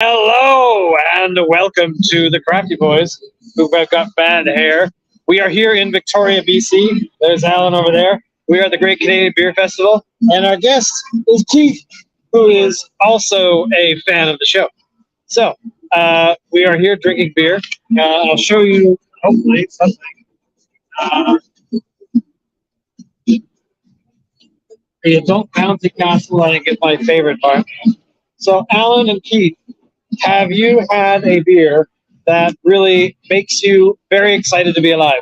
Hello and welcome to the Crafty Boys, who have got bad hair. We are here in Victoria, BC. There's Alan over there. We are at the Great Canadian Beer Festival, and our guest is Keith, who is also a fan of the show. So, we are here drinking beer. I'll show you, hopefully, something. The Adult Bouncy Castle, I think, is my favorite part. So, Alan and Keith, have you had a beer that really makes you very excited to be alive?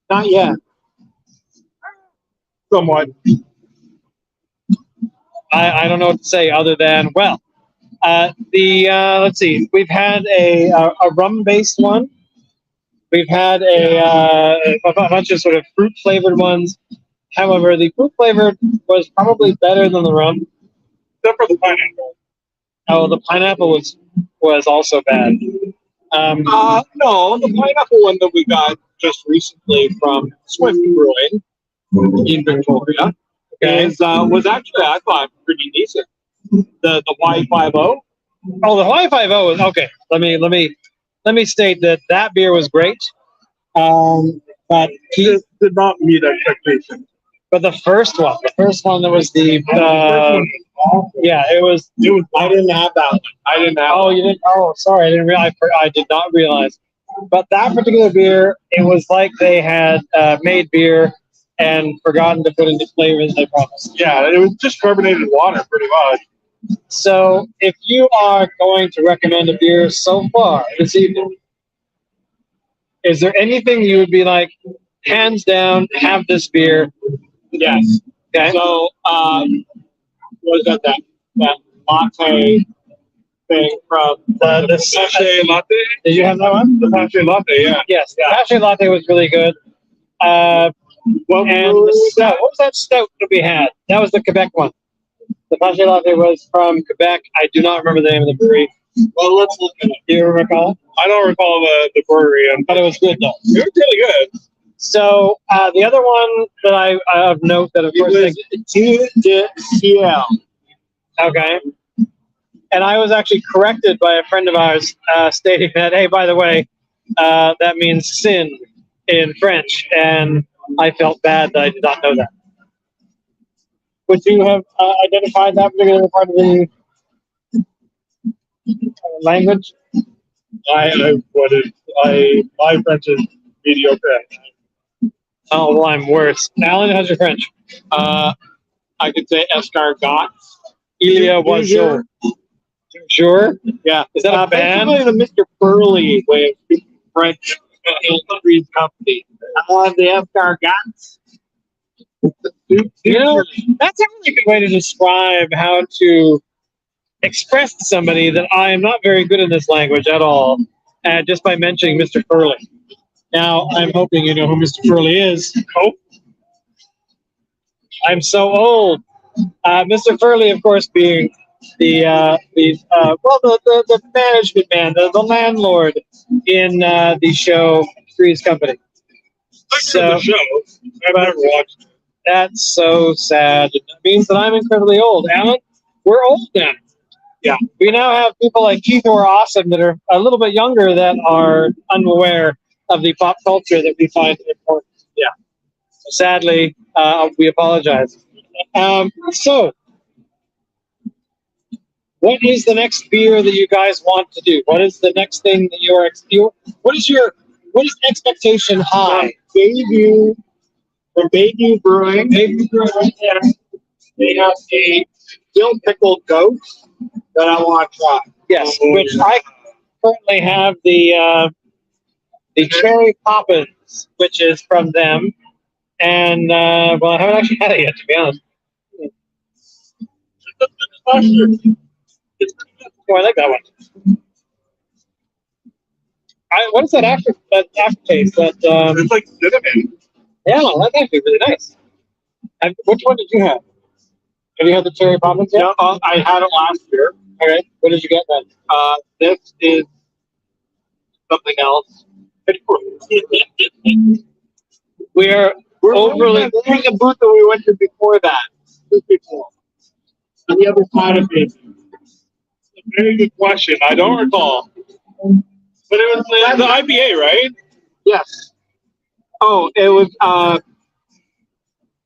Not yet. Somewhat. I don't know what to say other than, well, let's see, we've had a rum-based one. We've had a bunch of sort of fruit-flavored ones. However, the fruit-flavored was probably better than the rum. Except for the pineapple. Oh, the pineapple was also bad. No, the pineapple one that we got just recently from Swift Brewing in Victoria was actually, I thought, pretty decent. The Y50. Oh, the Y50 was okay. Let me state that beer was great. But It did not meet expectations. But the first one that was the yeah, it was. I didn't have that one. I didn't have. Oh, you didn't. Oh, sorry, I didn't realize. I did not realize. But that particular beer, it was like they had made beer and forgotten to put in the flavors they promised. Yeah, it was just carbonated water, pretty much. So, if you are going to recommend a beer so far this evening, is there anything you would be like, hands down, have this beer? Yes. Okay. So, what is that latte thing from the sachet latte? Did you have that one? The sachet latte, yeah. Yes, the sachet latte was really good. And the stout. What was that stout that we had? That was the Quebec one. The sachet latte was from Quebec. I do not remember the name of the brewery. Well, let's look at it. Do you recall? I don't recall the brewery, But it was good though. it was really good. So the other one that I of note that of It course was TCL. okay. And I was actually corrected by a friend of ours stating that, hey, by the way, that means sin in French, and I felt bad that I did not know that. Would you have identified that particular part of the language? My French is mediocre. Oh, well, I'm worse. Alan, how's your French? I could say escargot. Il y a oiseau. Sure? Yeah. Is that a band? Basically the Mr. Burley way of speaking French in Three's Company. The escargots. You know, that's a really good way to describe how to express to somebody that I am not very good in this language at all, just by mentioning Mr. Furley. Now, I'm hoping you know who Mr. Furley is. Oh, I'm so old. Mr. Furley, of course, being the management man, the landlord in the show Three's Company. The show. I've never watched it. That's so sad. It means that I'm incredibly old. Alan, we're old then. Yeah. We now have people like Keith who are awesome that are a little bit younger that are unaware of the pop culture that we find important. Yeah. So sadly, we apologize. So, what is the next beer that you guys want to do? What is the next thing that what is expectation high? From Bayview Brewing. Yeah. They have a dill pickled goat that I want to try. Yes, which I currently have the cherry poppins, which is from them, and well, I haven't actually had it yet, to be honest. Oh, I like that one. What is that aftertaste? It's like cinnamon. Yeah, that's actually really nice. Which one did you have? Have you had the cherry poppins yet? No, I had it last year. Okay. What did you get then? This is something else. We're overly. There's a booth that we went to before that. On the other side of it. Very good question. I don't recall. But it was the IPA, right? Yes. Oh, it was.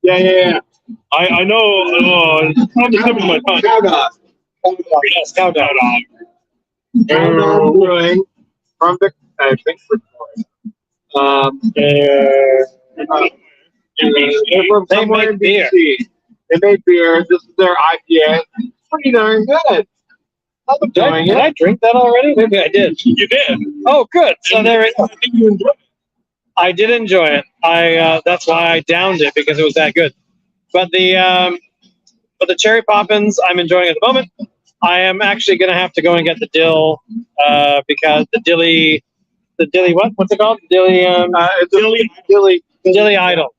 Yeah. I know. It's on the tip of my tongue. Cow dog. Yes, cow dog. Cow dog brewing from the I think they're from They somewhere in make beer. BC. They made beer. This is their IPA. It's pretty darn good. I'm enjoying Did it. I drink that already? Maybe I did. You did. Oh, good. So there it I think you enjoyed it. I did enjoy it. That's why I downed it, because it was that good. But the cherry poppins I'm enjoying at the moment. I am actually going to have to go and get the dill because the dilly what's it called? Dilly It's a Dilly Idol.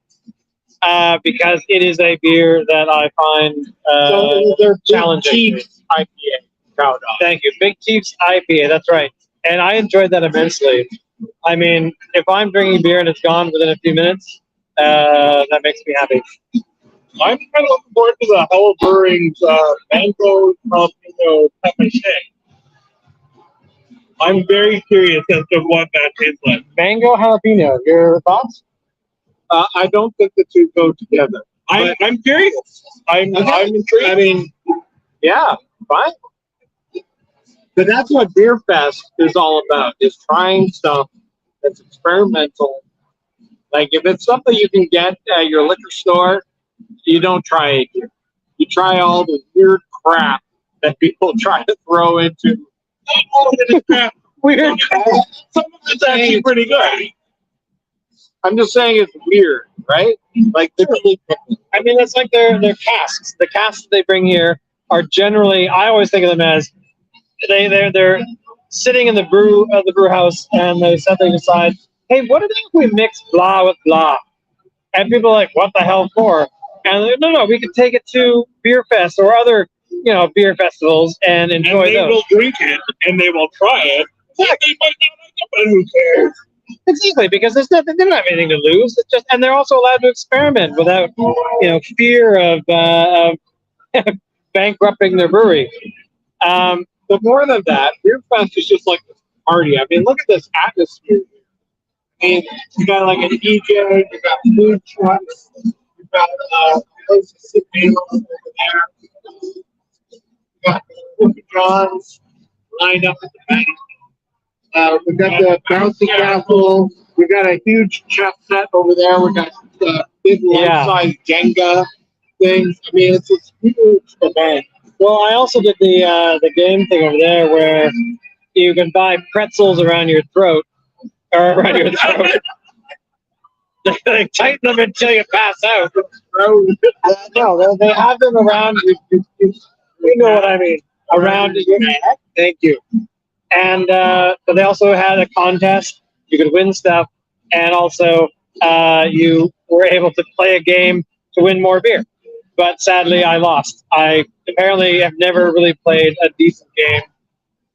Because it is a beer that I find so they're challenging. Chiefs IPA. Cow dog. Thank you. Big Chiefs IPA, that's right. And I enjoyed that immensely. I mean, if I'm drinking beer and it's gone within a few minutes, that makes me happy. I'm kind of looking forward to the Hell Brewing's mango jalapeno pepper shake. I'm very curious as to what that tastes like. Mango jalapeno, your thoughts? I don't think the two go together. I'm curious. I'm intrigued. I mean, yeah, fine. But that's what Beerfest is all about, is trying stuff that's experimental. Like, if it's something you can get at your liquor store, you don't try it here. You try all the weird crap that people try to throw into. Weird. Some of it's actually pretty good. I'm just saying it's weird, right? Like, they're really I mean, it's like their casks. The casks that they bring here are generally, I always think of them as they're sitting in the brew house, and they suddenly decide, hey, what if we mix blah with blah? And people are like, what the hell for? And they're, no, we can take it to Beerfest or other, beer festivals and enjoy And they those. will drink it, and they will try it. Yeah, they might not like it, but who cares? Exactly, because there's nothing, they don't have anything to lose. It's just, and they're also allowed to experiment without, fear of bankrupting their brewery. But more than that, Beerfest is just like this party. I mean, look at this atmosphere. I mean, you got like an DJ, you got food trucks, you got places sitting over there. You got the Johns lined up at the bank. We got the bouncy castle. We got a huge chess set over there. We got big life-size Jenga things. I mean, it's a huge event. Well, I also did the game thing over there where you can buy pretzels around your throat, or around your throat. They tighten them until you pass out. No, they have them around you. You know what I mean? Around your neck. Thank you. And but they also had a contest. You could win stuff, and also you were able to play a game to win more beer. But sadly, I lost. I apparently have never really played a decent game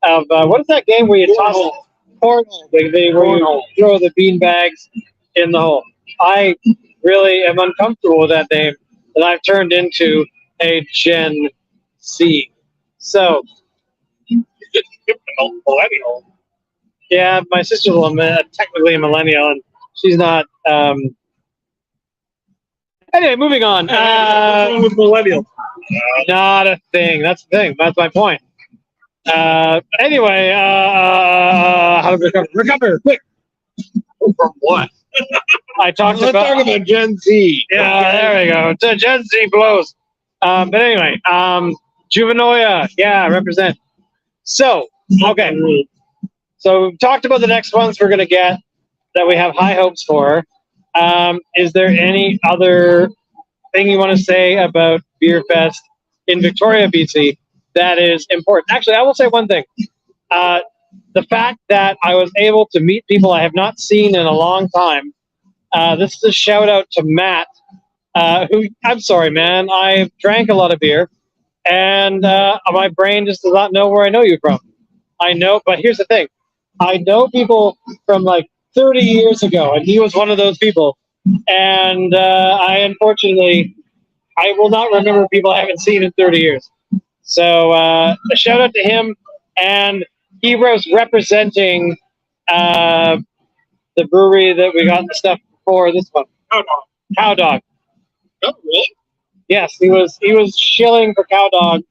of what is that game where you toss cornhole? Where you throw the bean bags in the hole. I really am uncomfortable with that name, and I've turned into a Gen C. So, Millennial. yeah, my sister's technically a millennial, and she's not. Anyway, moving on. What's wrong with millennials? Not a thing. That's the thing. That's my point. Anyway, how to recover quick. From what? I talked Let's about. talk about Gen Z. Yeah, there we go. Gen Z blows. But anyway, Juvenoia, yeah, represent. So, okay. So we've talked about the next ones we're going to get that we have high hopes for. Is there any other thing you want to say about Beerfest in Victoria, BC that is important? Actually, I will say one thing. The fact that I was able to meet people I have not seen in a long time. This is a shout out to Matt, who, I'm sorry, man, I drank a lot of beer, and my brain just does not know where I know you from. I know, but here's the thing. I know people from like 30 years ago, and he was one of those people. And I will not remember people I haven't seen in 30 years. So a shout out to him. and he was representing the brewery that we got the stuff for this one. Cow Dog. Oh, really? Yes, he was shilling for Cow Dog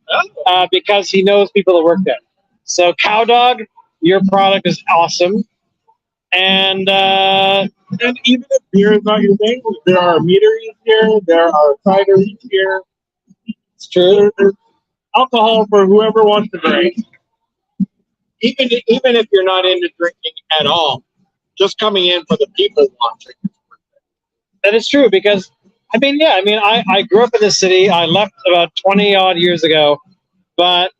because he knows people that work there. So Cow Dog, your product is awesome, and And even if beer is not your thing, there are meaderies here, there are cideries here. it's true. There's alcohol for whoever wants to drink. Even if you're not into drinking at all, just coming in for the people watching. That is true because I grew up in this city. I left about 20 odd years ago, but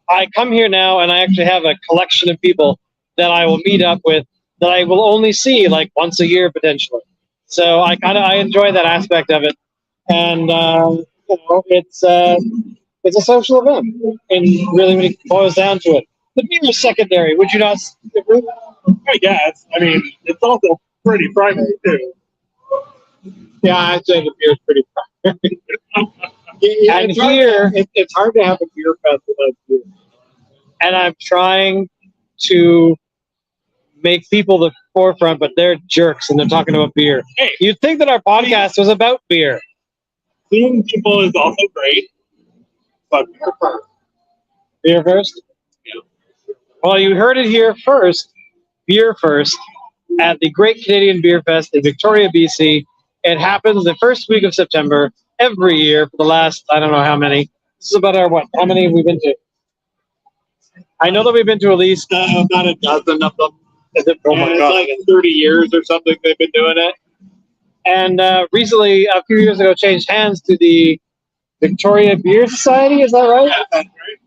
I come here now and I actually have a collection of people that I will meet up with that I will only see like once a year potentially. So I enjoy that aspect of it, and it's a social event, and really when it boils down to it, the beer is secondary. Would you not agree? I guess. I mean, it's also pretty primary too. Yeah, I'd say the beer is pretty primary. And it's hard, here, it's hard to have a beer fest without beer. and I'm trying to make people the forefront, but they're jerks and they're talking about beer. Hey, You'd think that our podcast was about beer. seeing people is also great, but beer first. Beer first? Yeah. Well, you heard it here first. Beer first at the Great Canadian Beerfest in Victoria, BC. It happens the first week of September every year for the last, I don't know how many. This is about how many have we been to? I know that we've been to at least About a dozen of them. oh my And God. it's like 30 years or something they've been doing it. And recently, a few years ago, changed hands to the Victoria Beer Society. Is that right? Yeah, that's right.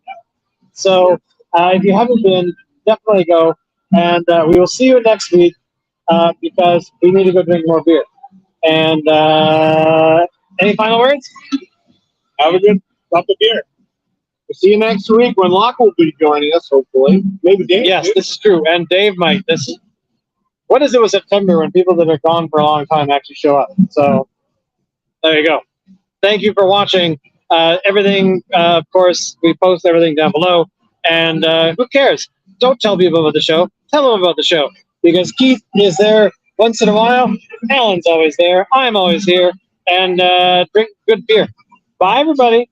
So if you haven't been, definitely go. And we will see you next week because we need to go drink more beer. And any final words? Have a good cup of beer. We'll see you next week when Locke will be joining us, hopefully. Maybe Dave. Yes, too. this is true. And Dave might. What is it with September when people that are gone for a long time actually show up? So there you go. Thank you for watching. Everything, of course, we post everything down below. And who cares? Don't tell people about the show. Tell them about the show. Because Keith is there once in a while. Alan's always there. I'm always here. And drink good beer. Bye, everybody.